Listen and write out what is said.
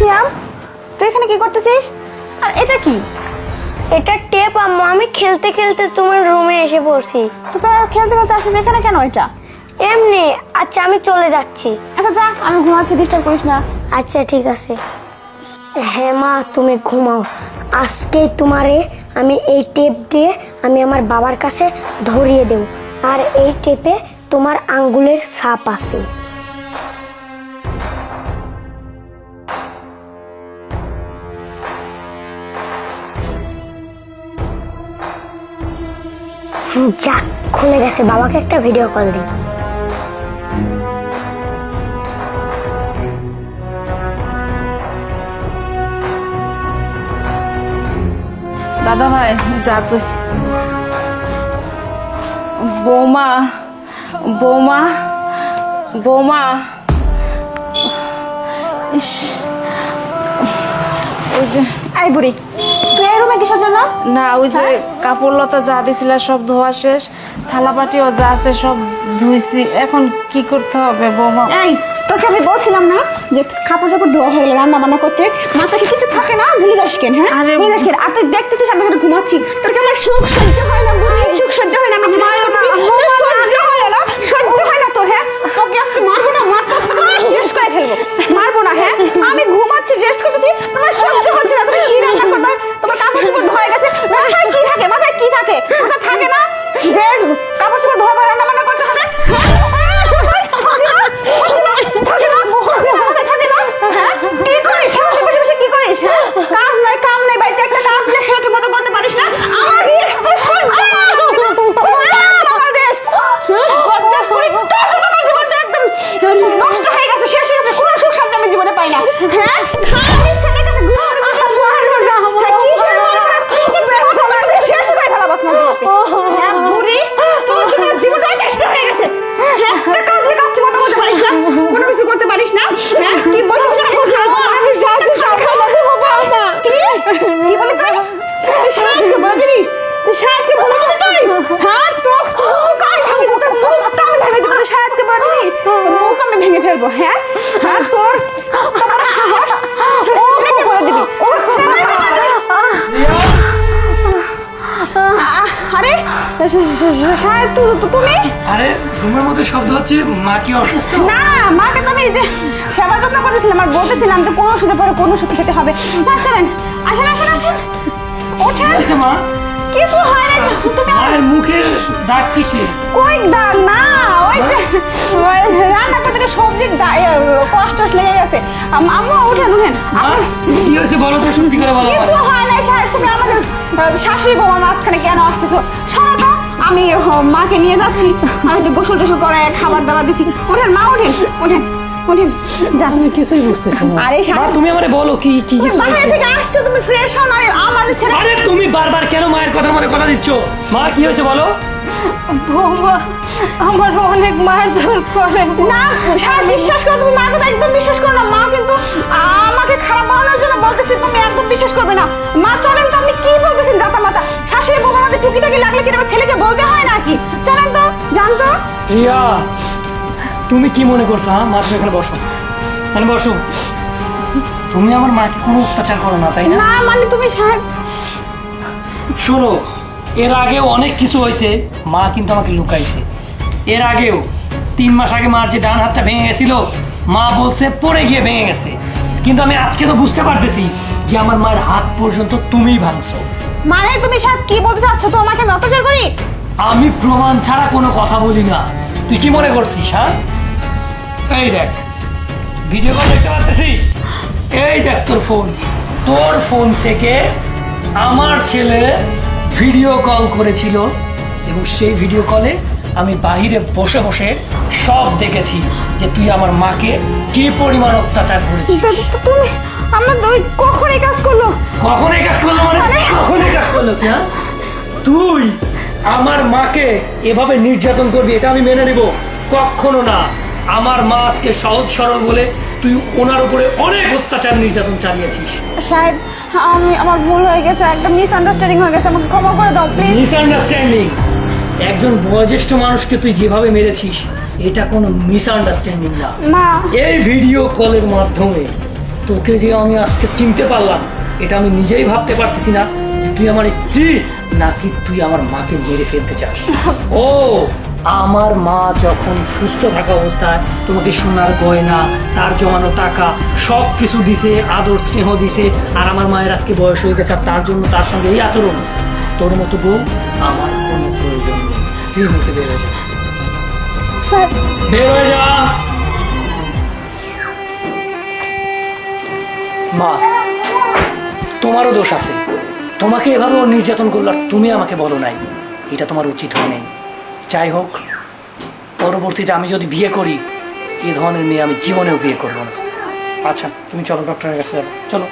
সিয়াম, তুই এখানে কি করতেছিস? আর এটা কি? এটা টেপ আম্মু, আমি খেলতে খেলতে তোমার রুমে এসে পড়ছি। তুই তো খেলতে খেলতে আসিস, এখানে কেন এটা? এমনি। আচ্ছা আমি চলে যাচ্ছি। আচ্ছা যা, আমি ঘুমাচ্ছি, ডিস্টার্ব করিস না। আচ্ছা ঠিক আছে। হ্যাঁ মা, তুমি ঘুমাও। আজকে তোমারে আমি এই টেপ দিয়ে আমি আমার বাবার কাছে ধরিয়ে দেব। আর এই টেপে তোমার আঙ্গুলের ছাপ আছে। যাক, খুলে গেছে। বাবাকে একটা ভিডিও কল দিই। দাদা ভাই যা তুই। বৌমা, বৌমা, বৌমা। ইস, ওই যে আই বুড়ি, তুই এই রুমে কিসের জন্য? না ওই যে কাপড় লতা যা দিছিল সব ধোয়া শেষ, থালাবাটিও যা আছে সব ধুইছি, এখন কি করতে হবে বৌমা? এই তোকে আমি বলছিলাম না যে কাপড় চাপড় ধোয়া হয়ে গেলে রান্না বান্না করতে মাথায় কি কিছু থাকে না? ভুলে যাস কেন? হ্যাঁ ভুলে যাস কেন? আর তুই দেখতেছিস আমি এখানে ঘুমাচ্ছি, তোর কি আমার সুখ সহ্য হয় না? বুড়ি সুখ সহ্য হয় না? আমি সহ্য হয় না, সহ্য হয় না তোর? হ্যাঁ তোকে আজকে মারবো না, মারতে শেষ করে ফেলবো। মারবো না? হ্যাঁ আমি ঘুমাচ্ছি, রেস্ট করতেছি, তোমার সহ্য হচ্ছে না। তুমি কি রান্না করবে? তোমার কাপড় চোপড় ধোয়া গেছে, মাথায় কি থাকে? মাথায় কি থাকে? ওটা থাকে না যে কাপড় চোপড় ধোয়া রান্না বান্না করতে হবে? কাজ নাই কাম নাই, বাড়িতে একটা কাজ দিলে সেটা ঠিক মতো করতে পারিস না। আমার রেস্ট তো সহ্য আমার রেস্ট লজ্জা করি। আমার জীবনটা একদম নষ্ট হয়ে গেছে, শেষ হয়ে গেছে। কোনো সুখ শান্তি আমি জীবনে পাই না। হ্যাঁ আমার ছেলে কাছে শেষ করে ফেলা বাস বুড়ি, তোর জীবনটা নষ্ট হয়ে গেছে। হ্যাঁ কাজ নিয়ে কাজ ঠিক মতো করতে পারিস না, কোনো কিছু করতে পারিস না। হ্যাঁ কি বসে বসে কি বলে তুই? সাহায্য বলে দিবি? তুই সাহায্য বলে দিবি তুই? হ্যাঁ তো কাই ভাঙে তোর মুখটা আমি ভেঙে দেবো। তুই সাহায্য বলে দিবি? মুখ আমি ভেঙে ফেলবো। হ্যাঁ হ্যাঁ তোর তোমার সাহস ছেলেকে বলে দিবি? ওর আরে সাহেব তুমি? আরে রুমের মধ্যে শব্দ হচ্ছে, মা কি অসুস্থ? না, মাকে তো আমি এই যে সেবা যত্ন করতেছিলাম আর বলতেছিলাম যে কোন ওষুধে পরে কোন ওষুধ খেতে হবে। মা চলেন, আসেন আসেন আসেন, ওঠেন। হয়েছে মা? কিছু হয় না, তুমি মায়ের মুখের দাগ কিসে? কই দাগ না, ওই যে রান্না করতে গিয়ে সবজির কষ্ট লেগে গেছে। আম্মু ওঠেন ওঠেন। মা কি হয়েছে বলো তো, সত্যি করে বলো। কিছু হয় না সাহেব, তুমি আমাদের শাশুড়ি বৌমা মাঝখানে কেন আসতেছো? শোনো তো, আমি মাকে নিয়ে যাচ্ছি, আমি তো গোসল টোসল করে খাবার দাবার দিচ্ছি। ওঠেন মা, ওঠেন ওঠেন ওঠেন। আমি কিছুই বুঝতেছি না। আরে মা তুমি আমারে বলো কি কি তুমি বাইরে থেকে আসছো, তুমি ফ্রেশ হও না, আমাদের ছেলে। আরে তুমি বারবার কেন মায়ের কথার মধ্যে কথা দিচ্ছ? মা কি হয়েছে বলো? বৌমা আমার অনেক মারধর করে। না সারা বিশ্বাস করো, তুমি মার কথা একদম বিশ্বাস করো না। মা কিন্তু আমাকে খারাপ বানানোর জন্য বলতেছে, তুমি একদম বিশ্বাস করবে না। মা চলেন তো, আপনি কি বলতেছেন জাতা মাতা? শাশুড়ি বৌমা আমাদের টুকিটাকি লাগলে কি তোমার ছেলেকে বলতে হয় নাকি? চলেন তো, জান তো। রিয়া তুমি কি মনে করছো? হ্যাঁ মা তুমি এখানে বসো, মানে বসো। তুমি আমার মাকে কোনো অত্যাচার করো না, তাই না? না মানে তুমি সাহেব শোনো, এর আগেও অনেক কিছু হয়েছে, মা কিন্তু আমাকে লুকাইছে। এর আগেও 3 মাস আগে মার যে ডান হাতটা ভেঙে গেছিল, মা বলছে পড়ে গিয়ে ভেঙে গেছে, কিন্তু আমি আজকে তো বুঝতে পারতেছি যে আমার মায়ের হাত পর্যন্ত তুমিই ভাঙছো। মানে তুমি সাহেব কি বলতে চাচ্ছ? তো আমাকে আমি অত্যাচার করি? আমি প্রমাণ ছাড়া কোনো কথা বলি না। তুই কি মনে করছিস? হ্যাঁ এই দেখ ভিডিও কল দেখতে পারতেছিস? এই দেখ তোর ফোন থেকে আমার ছেলে ভিডিও কল করেছিল, এবং সেই ভিডিও কলে আমি বাহিরে বসে বসে সব দেখেছি যে তুই আমার মাকে কি পরিমাণ অত্যাচার করেছিস। তুমি আমার ওই কখন এই কাজ করলো? কখন এই কাজ করলো মানে? কখন এই কাজ করলো? হ্যাঁ তুই আমার মাকে এভাবে নির্যাতন করবি এটা আমি মেনে নেব কখনো না। আমার মা আজকে সহজ সরল বলে তুই ওনার উপরে অনেক অত্যাচার নির্যাতন চালিয়েছিস। সাহেব আমার ভুল হয়ে গেছে, একটা মিসআন্ডারস্ট্যান্ডিং হয়ে গেছে, আমাকে ক্ষমা করে দাও প্লিজ। মিসআন্ডারস্ট্যান্ডিং? একজন বয়োজ্যেষ্ঠ মানুষকে তুই যেভাবে মেরেছিস এটা কোনো মিসআন্ডারস্ট্যান্ডিং না। মা এই ভিডিও কলের মাধ্যমে তোকে যে আমি আজকে চিনতে পারলাম, এটা আমি নিজেই ভাবতে পারতেছি না যে তুই আমার স্ত্রী নাকি তুই আমার মাকে মেরে ফেলতে চাস। ও, আমার মা যখন সুস্থ থাকা অবস্থায় তোমাকে সোনার গয়না, তার জমানো টাকা সব কিছু দিছে, আদর স্নেহ দিছে, আর আমার মায়ের আজকে বয়স হয়ে গেছে আর তার জন্য তার সঙ্গে এই আচরণ। তোর মতো বউ আমার কোনো প্রয়োজন নেই। তুই মুখে বের হয়ে যা, বের হয়ে যা। মা, তোমারও দোষ আছে। তোমাকে এভাবে ও নির্যাতন করলো আর তুমি আমাকে বলো নাই, এটা তোমার উচিত হয় নাই। যাই হোক, পরবর্তীতে আমি যদি বিয়ে করি, এ ধরনের মেয়ে আমি জীবনেও বিয়ে করবো না। আচ্ছা, তুমি চলো, ডক্টরের কাছে যাবো, চলো।